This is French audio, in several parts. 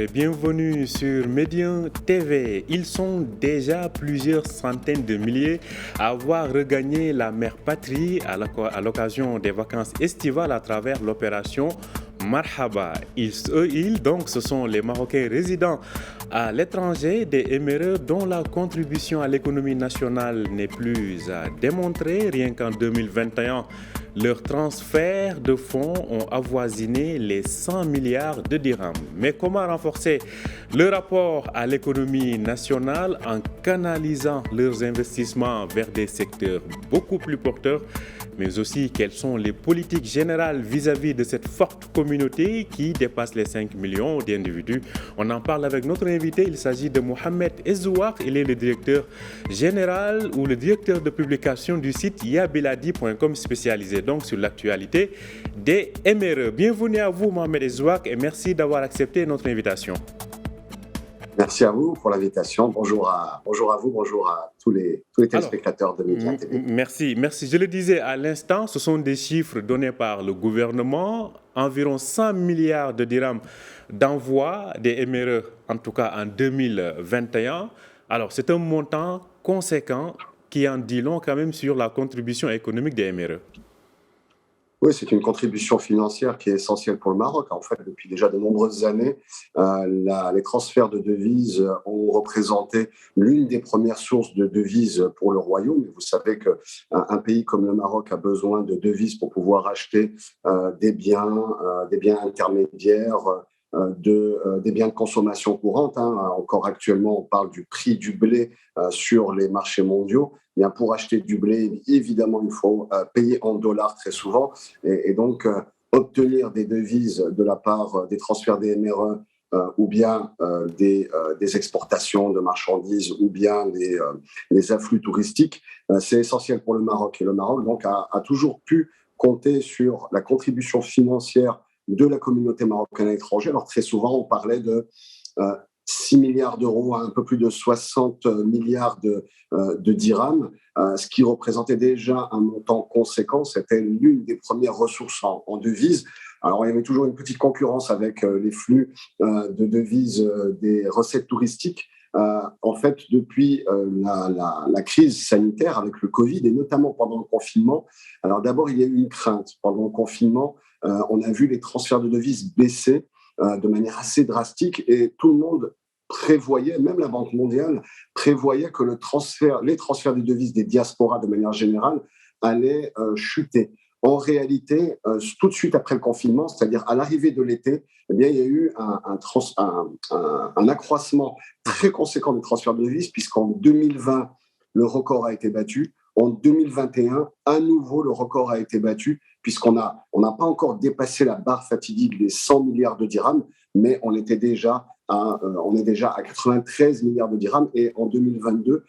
et bienvenue sur Médien TV. Ils sont déjà plusieurs centaines de milliers à avoir regagné la mère patrie à l'occasion des vacances estivales à travers l'opération Marhaba. Donc, ce sont les Marocains résidant à l'étranger des Émirats dont la contribution à l'économie nationale n'est plus à démontrer. Rien qu'en 2021, leurs transferts de fonds ont avoisiné les 100 milliards de dirhams. Mais comment renforcer le rapport à l'économie nationale en canalisant leurs investissements vers des secteurs beaucoup plus porteurs, mais aussi quelles sont les politiques générales vis-à-vis de cette forte communauté qui dépasse les 5 millions d'individus. On en parle avec notre invité, il s'agit de Mohamed Ezzouak, il est le directeur général ou le directeur de publication du site yabiladi.com spécialisé donc sur l'actualité des MRE. Bienvenue à vous Mohamed Ezzouak et merci d'avoir accepté notre invitation. Merci à vous pour l'invitation. Bonjour à vous, bonjour à tous les téléspectateurs de Médien TV. Merci. Je le disais à l'instant, ce sont des chiffres donnés par le gouvernement, environ 100 milliards de dirhams d'envoi des MRE, en tout cas en 2021. Alors, c'est un montant conséquent qui en dit long quand même sur la contribution économique des MRE. Oui, c'est une contribution financière qui est essentielle pour le Maroc. En fait, depuis déjà de nombreuses années, les transferts de devises ont représenté l'une des premières sources de devises pour le royaume. Vous savez qu'un pays comme le Maroc a besoin de devises pour pouvoir acheter des biens intermédiaires, des biens de consommation courante. Encore actuellement, on parle du prix du blé sur les marchés mondiaux. Bien, pour acheter du blé, évidemment, il faut payer en dollars très souvent. Et donc, obtenir des devises de la part des transferts des MRE ou bien des exportations de marchandises ou bien les afflux touristiques, c'est essentiel pour le Maroc. Et le Maroc, donc, a toujours pu compter sur la contribution financière de la communauté marocaine à l'étranger. Alors, très souvent, on parlait de 6 milliards d'euros à un peu plus de 60 milliards de dirhams, ce qui représentait déjà un montant conséquent. C'était l'une des premières ressources en devises. Alors, il y avait toujours une petite concurrence avec les flux de devises des recettes touristiques. En fait, depuis la crise sanitaire avec le Covid et notamment pendant le confinement, alors d'abord, il y a eu une crainte. Pendant le confinement, on a vu les transferts de devises baisser de manière assez drastique et tout le monde prévoyait, même la Banque mondiale prévoyait que les transferts de devises des diasporas de manière générale allaient chuter. En réalité, tout de suite après le confinement, c'est-à-dire à l'arrivée de l'été, eh bien, il y a eu un accroissement très conséquent des transferts de devises puisqu'en 2020, le record a été battu. En 2021, à nouveau, le record a été battu puisqu'on n'a pas encore dépassé la barre fatidique des 100 milliards de dirhams, mais on est déjà à 93 milliards de dirhams et en 2022,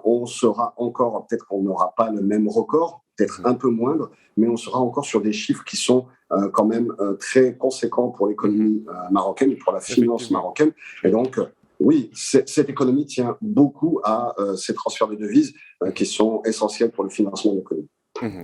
on sera encore, peut-être qu'on n'aura pas le même record, peut-être un peu moindre, mais on sera encore sur des chiffres qui sont quand même très conséquents pour l'économie marocaine et pour la finance marocaine. Et donc, oui, cette économie tient beaucoup à ces transferts de devises qui sont essentiels pour le financement de l'économie.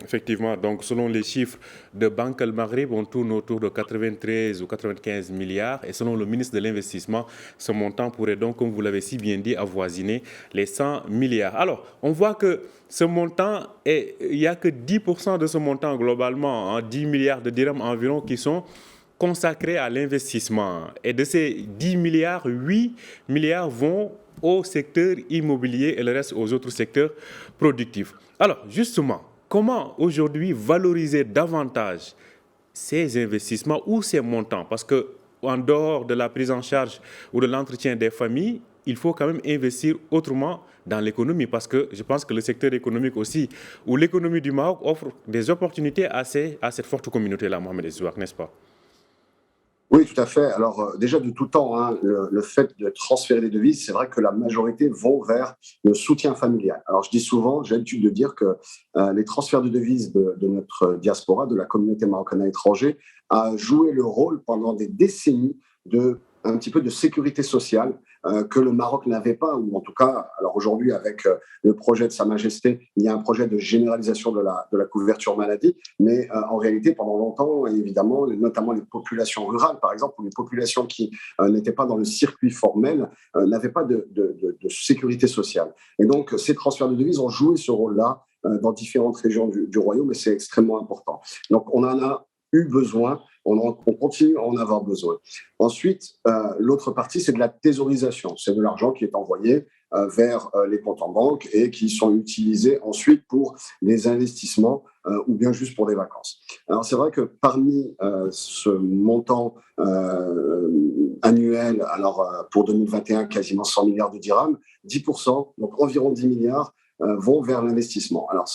Effectivement, donc selon les chiffres de Banque Al Maghrib, on tourne autour de 93 ou 95 milliards et selon le ministre de l'Investissement, ce montant pourrait donc, comme vous l'avez si bien dit, avoisiner les 100 milliards. Alors, on voit que ce montant, il n'y a que 10% de ce montant globalement, 10 milliards de dirhams environ qui sont consacrés à l'investissement. Et de ces 10 milliards, 8 milliards vont au secteur immobilier et le reste aux autres secteurs productifs. Alors, justement, comment aujourd'hui valoriser davantage ces investissements ou ces montants? Parce qu'en dehors de la prise en charge ou de l'entretien des familles, il faut quand même investir autrement dans l'économie parce que je pense que le secteur économique aussi, ou l'économie du Maroc offre des opportunités à cette forte communauté-là, Mohamed Ezzouak, n'est-ce pas? Oui, tout à fait. Alors, déjà de tout temps, le fait de transférer les devises, c'est vrai que la majorité vont vers le soutien familial. Alors, je dis souvent, j'ai l'habitude de dire que les transferts de devises de notre diaspora, de la communauté marocaine à l'étranger, a joué le rôle pendant des décennies un petit peu de sécurité sociale que le Maroc n'avait pas, ou en tout cas, alors aujourd'hui avec le projet de Sa Majesté, il y a un projet de généralisation de la couverture maladie, mais en réalité, pendant longtemps, évidemment, notamment les populations rurales, par exemple, ou les populations qui n'étaient pas dans le circuit formel, n'avaient pas de sécurité sociale. Et donc, ces transferts de devises ont joué ce rôle-là dans différentes régions du royaume, et c'est extrêmement important. Donc, on en a eu besoin, on continue à en avoir besoin. Ensuite, l'autre partie, c'est de la thésaurisation. C'est de l'argent qui est envoyé vers les comptes en banque et qui sont utilisés ensuite pour les investissements ou bien juste pour des vacances. Alors, c'est vrai que parmi ce montant annuel, alors pour 2021, quasiment 100 milliards de dirhams, 10%, donc environ 10 milliards, vont vers l'investissement. Alors,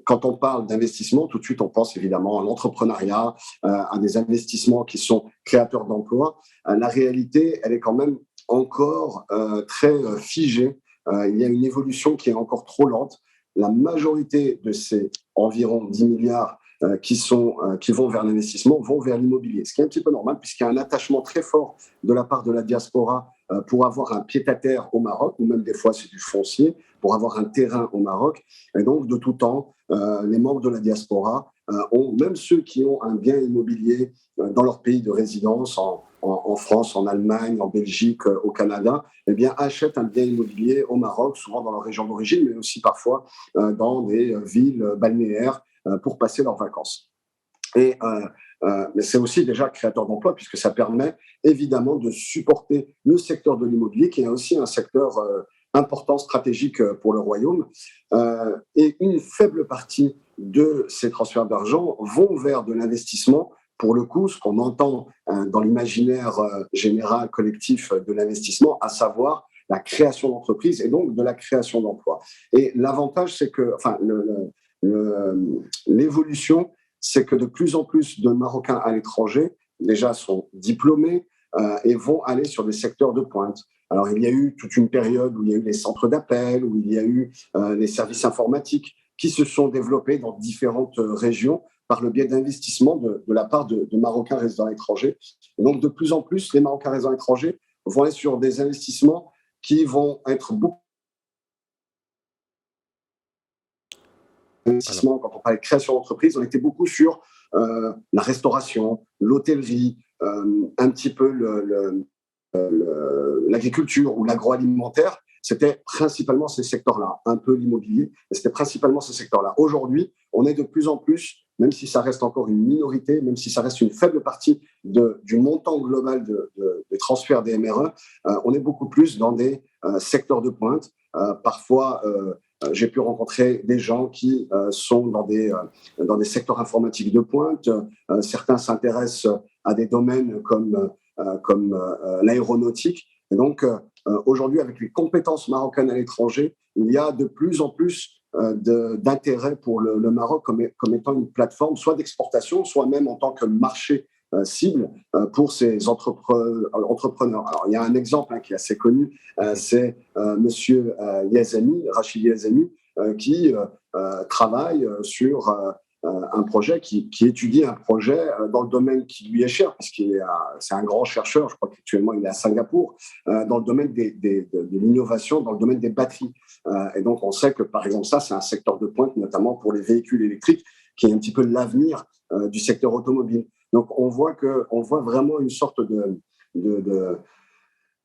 quand on parle d'investissement, tout de suite, on pense évidemment à l'entrepreneuriat, à des investissements qui sont créateurs d'emplois. La réalité, elle est quand même encore très figée. Il y a une évolution qui est encore trop lente. La majorité de ces environ 10 milliards qui vont vers l'investissement vont vers l'immobilier, ce qui est un petit peu normal puisqu'il y a un attachement très fort de la part de la diaspora pour avoir un pied-à-terre au Maroc, ou même des fois c'est du foncier, pour avoir un terrain au Maroc. Et donc, de tout temps, les membres de la diaspora même ceux qui ont un bien immobilier dans leur pays de résidence, en France, en Allemagne, en Belgique, au Canada, eh bien, achètent un bien immobilier au Maroc, souvent dans leur région d'origine, mais aussi parfois dans des villes balnéaires pour passer leurs vacances. Mais c'est aussi déjà créateur d'emplois puisque ça permet évidemment de supporter le secteur de l'immobilier qui est aussi un secteur important, stratégique pour le royaume. Et une faible partie de ces transferts d'argent vont vers de l'investissement. Pour le coup, ce qu'on entend dans l'imaginaire général collectif de l'investissement, à savoir la création d'entreprises et donc de la création d'emplois. Et l'avantage, c'est que, l'évolution, c'est que de plus en plus de Marocains à l'étranger, déjà sont diplômés et vont aller sur des secteurs de pointe. Alors, il y a eu toute une période où il y a eu les centres d'appel, où il y a eu les services informatiques qui se sont développés dans différentes régions par le biais d'investissements de la part de Marocains résidant à l'étranger. Et donc, de plus en plus, les Marocains résidant à l'étranger vont aller sur des investissements qui vont être beaucoup d'investissements. Quand on parlait de création d'entreprise, on était beaucoup sur la restauration, l'hôtellerie, un petit peu l'agriculture ou l'agroalimentaire. C'était principalement ces secteurs-là, un peu l'immobilier, mais c'était principalement ces secteurs-là. Aujourd'hui, on est de plus en plus, même si ça reste encore une minorité, même si ça reste une faible partie du montant global des transferts des MRE, on est beaucoup plus dans des secteurs de pointe. Parfois, j'ai pu rencontrer des gens qui sont dans des secteurs informatiques de pointe. Certains s'intéressent à des domaines comme l'aéronautique. Et donc, aujourd'hui, avec les compétences marocaines à l'étranger, il y a de plus en plus d'intérêt pour le Maroc comme étant une plateforme, soit d'exportation, soit même en tant que marché cible pour ces entrepreneurs. Alors, il y a un exemple qui est assez connu, c'est Monsieur Yazami, Rachid Yazami, qui travaille sur un projet, qui étudie un projet dans le domaine qui lui est cher, c'est un grand chercheur, je crois qu'actuellement il est à Singapour, dans le domaine de l'innovation, dans le domaine des batteries. Et donc on sait que par exemple ça, c'est un secteur de pointe, notamment pour les véhicules électriques, qui est un petit peu l'avenir du secteur automobile. Donc on voit vraiment une sorte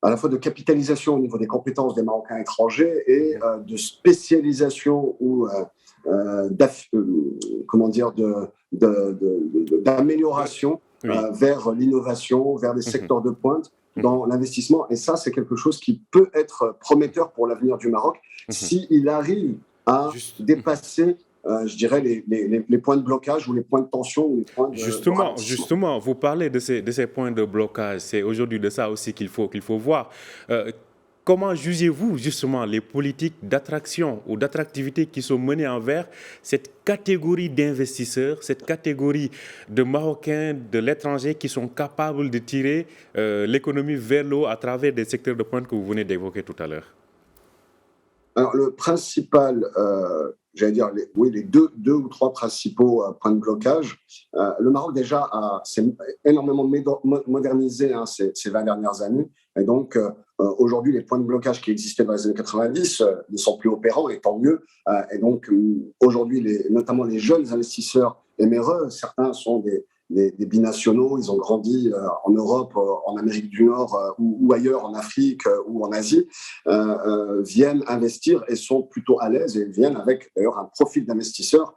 à la fois de capitalisation au niveau des compétences des Marocains étrangers et de spécialisation ou d'amélioration vers l'innovation, vers des secteurs de pointe dans l'investissement. Et ça, c'est quelque chose qui peut être prometteur pour l'avenir du Maroc s'il arrive à dépasser je dirais, les points de blocage ou les points de tension ou les points de Justement, vous parlez de ces points de blocage. C'est aujourd'hui de ça aussi qu'il faut voir. Comment jugez-vous justement les politiques d'attraction ou d'attractivité qui sont menées envers cette catégorie d'investisseurs, cette catégorie de Marocains de l'étranger qui sont capables de tirer l'économie vers l'eau à travers des secteurs de pointe que vous venez d'évoquer tout à l'heure? Alors, le principal, j'allais dire, oui, les deux ou trois principaux points de blocage. Le Maroc, déjà, s'est énormément modernisé, hein, ces 20 dernières années. Et donc, aujourd'hui, les points de blocage qui existaient dans les années 90 ne sont plus opérants, et tant mieux. Et donc, aujourd'hui, notamment les jeunes investisseurs éméreux, certains sont des binationaux, ils ont grandi en Europe, en Amérique du Nord ou ailleurs, en Afrique ou en Asie, viennent investir et sont plutôt à l'aise et viennent avec d'ailleurs un profil d'investisseur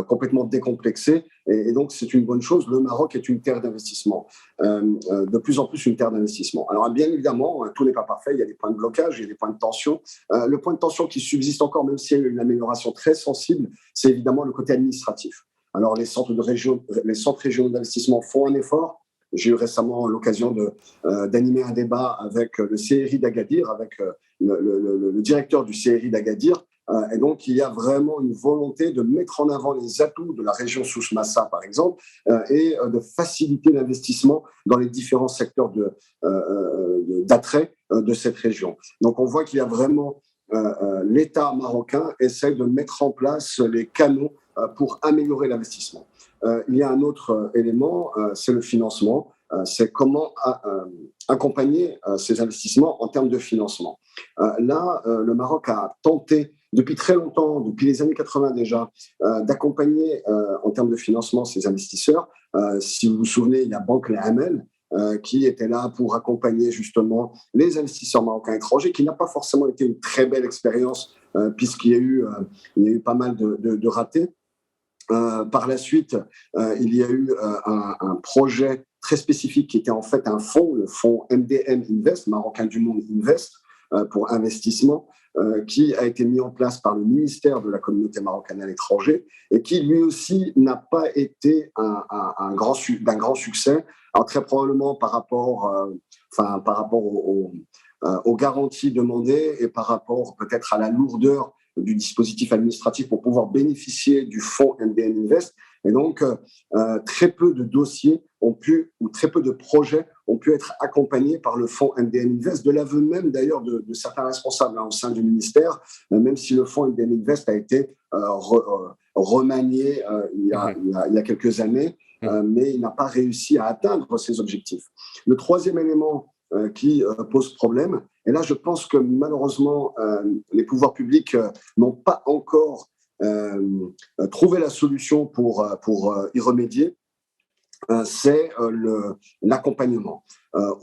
complètement décomplexé. Et donc, c'est une bonne chose. Le Maroc est une terre d'investissement, de plus en plus une terre d'investissement. Alors, bien évidemment, tout n'est pas parfait. Il y a des points de blocage, il y a des points de tension. Le point de tension qui subsiste encore, même s'il y a eu une amélioration très sensible, c'est évidemment le côté administratif. Alors, les centres régionaux d'investissement font un effort. J'ai eu récemment l'occasion d'animer un débat avec le CRI d'Agadir, avec le directeur du CRI d'Agadir. Et donc, il y a vraiment une volonté de mettre en avant les atouts de la région Souss-Massa, par exemple, et de faciliter l'investissement dans les différents secteurs d'attrait de cette région. Donc, on voit qu'il y a vraiment l'État marocain essaie de mettre en place les canaux pour améliorer l'investissement. Il y a un autre élément, c'est le financement. C'est comment accompagner ces investissements en termes de financement. Là, le Maroc a tenté depuis très longtemps, depuis les années 80 déjà, d'accompagner en termes de financement ces investisseurs. Si vous vous souvenez, il y a Banque Lehamel, qui était là pour accompagner justement les investisseurs marocains étrangers, qui n'a pas forcément été une très belle expérience, puisqu'il y a eu pas mal de ratés. Par la suite, il y a eu un projet très spécifique qui était en fait un fonds, le fonds MDM Invest, Marocain du Monde Invest, pour investissement, qui a été mis en place par le ministère de la communauté marocaine à l'étranger et qui lui aussi n'a pas été d'un grand succès. Alors très probablement par rapport aux garanties demandées et par rapport peut-être à la lourdeur du dispositif administratif pour pouvoir bénéficier du fonds MDM Invest. Et donc, très peu de dossiers ou très peu de projets ont pu être accompagnés par le fonds MDM Invest, de l'aveu même d'ailleurs de certains responsables au sein du ministère, même si le fonds MDM Invest a été remanié il y a quelques années, mais il n'a pas réussi à atteindre ses objectifs. Le troisième élément qui pose problème. Et là, je pense que malheureusement, les pouvoirs publics n'ont pas encore trouvé la solution pour y remédier. C'est l'accompagnement.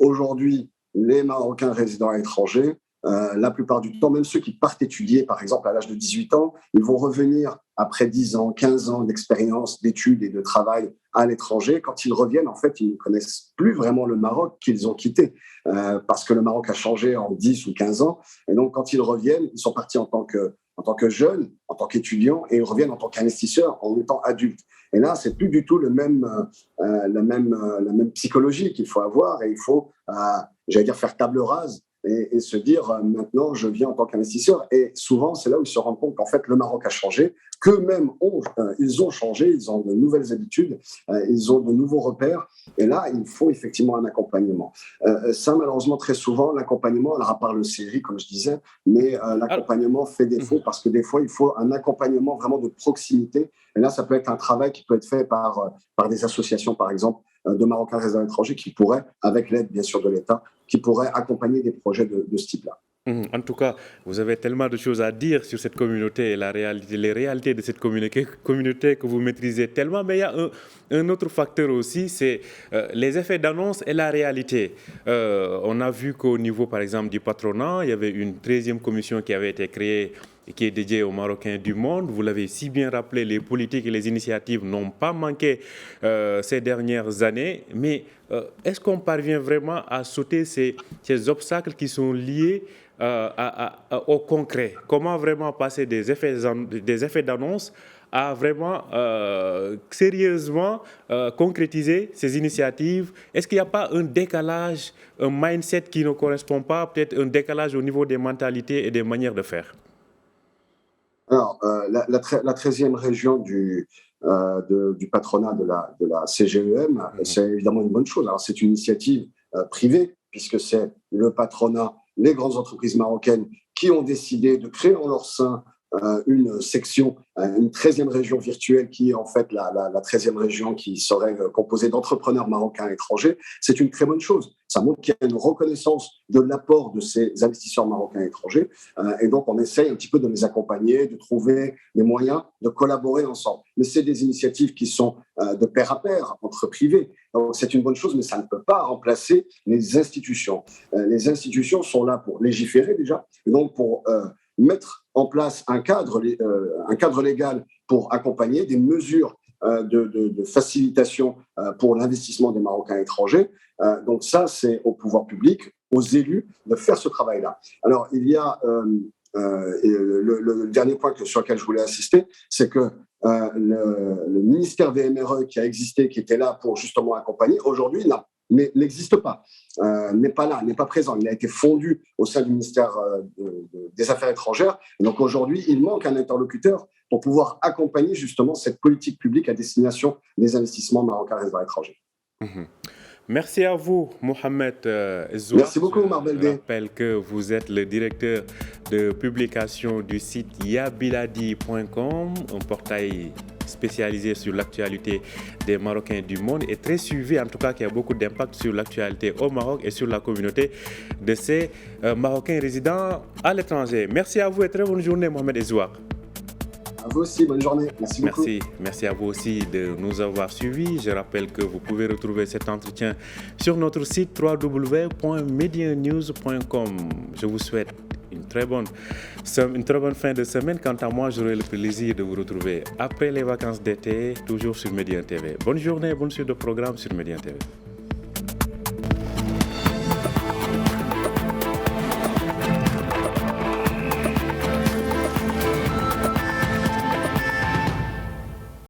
Aujourd'hui, les Marocains résidant à l'étranger, la plupart du temps, même ceux qui partent étudier, par exemple, à l'âge de 18 ans, ils vont revenir après 10 ans, 15 ans d'expérience, d'études et de travail à l'étranger. Quand ils reviennent, en fait, ils ne connaissent plus vraiment le Maroc qu'ils ont quitté, parce que le Maroc a changé en 10 ou 15 ans. Et donc, quand ils reviennent, ils sont partis en tant que jeunes, en tant qu'étudiants, et ils reviennent en tant qu'investisseurs, en étant adultes. Et là, c'est plus du tout la même psychologie qu'il faut avoir, et il faut, j'allais dire, faire table rase et se dire maintenant je viens en tant qu'investisseur. Et souvent, c'est là où ils se rendent compte qu'en fait, le Maroc a changé, qu'eux-mêmes ils ont changé, ils ont de nouvelles habitudes, ils ont de nouveaux repères. Et là, il faut effectivement un accompagnement. Ça, malheureusement, très souvent, l'accompagnement, alors à part le CRI, comme je disais, mais l'accompagnement fait défaut parce que des fois, il faut un accompagnement vraiment de proximité. Et là, ça peut être un travail qui peut être fait par des associations, par exemple, de Marocains résidents à l'étranger qui pourraient, avec l'aide bien sûr de l'État, qui pourraient accompagner des projets de ce type-là. En tout cas, vous avez tellement de choses à dire sur cette communauté et les réalités de cette communauté que vous maîtrisez tellement. Mais il y a un autre facteur aussi, c'est les effets d'annonce et la réalité. On a vu qu'au niveau, par exemple, du patronat, il y avait une 13e commission qui avait été créée et qui est dédiée aux Marocains du monde. Vous l'avez si bien rappelé, les politiques et les initiatives n'ont pas manqué ces dernières années. Mais est-ce qu'on parvient vraiment à sauter ces obstacles qui sont liés au concret? Comment vraiment passer des effets d'annonce à vraiment sérieusement concrétiser ces initiatives? Est-ce qu'il n'y a pas un décalage, un mindset qui ne correspond pas, peut-être un décalage au niveau des mentalités et des manières de faire? Alors, la 13e région du patronat de la CGEM, c'est évidemment une bonne chose. Alors, c'est une initiative privée, puisque c'est le patronat, les grandes entreprises marocaines qui ont décidé de créer en leur sein une section, une 13e région virtuelle qui est en fait la 13e région qui serait composée d'entrepreneurs marocains étrangers. C'est une très bonne chose. Ça montre qu'il y a une reconnaissance de l'apport de ces investisseurs marocains étrangers. Et donc, on essaye un petit peu de les accompagner, de trouver les moyens de collaborer ensemble. Mais c'est des initiatives qui sont de pair à pair, entre privés. Donc, c'est une bonne chose, mais ça ne peut pas remplacer les institutions. Les institutions sont là pour légiférer déjà, et donc pour mettre en place un cadre légal pour accompagner des mesures de facilitation pour l'investissement des Marocains étrangers. Donc ça, c'est au pouvoir public, aux élus, de faire ce travail-là. Alors, il y a le dernier point sur lequel je voulais insister, c'est que le ministère des MRE qui a existé, qui était là pour justement accompagner, aujourd'hui n'existe pas, n'est pas là, n'est pas présent. Il a été fondu au sein du ministère des Affaires étrangères. Et donc aujourd'hui, il manque un interlocuteur pour pouvoir accompagner justement cette politique publique à destination des investissements marocains résidents étrangers. Mmh. Merci à vous, Mohamed Zouak. Merci beaucoup, Omar Beldé. Je rappelle que vous êtes le directeur de publication du site yabiladi.com, un portail spécialisé sur l'actualité des Marocains du monde et très suivi, en tout cas, qui a beaucoup d'impact sur l'actualité au Maroc et sur la communauté de ces Marocains résidents à l'étranger. Merci à vous et très bonne journée, Mohamed Zouak. À vous aussi, bonne journée. Merci beaucoup. Merci à vous aussi de nous avoir suivis. Je rappelle que vous pouvez retrouver cet entretien sur notre site www.medianews.com. Je vous souhaite une très bonne fin de semaine. Quant à moi, j'aurai le plaisir de vous retrouver après les vacances d'été, toujours sur Média TV. Bonne journée, bonne suite de programme sur Média TV.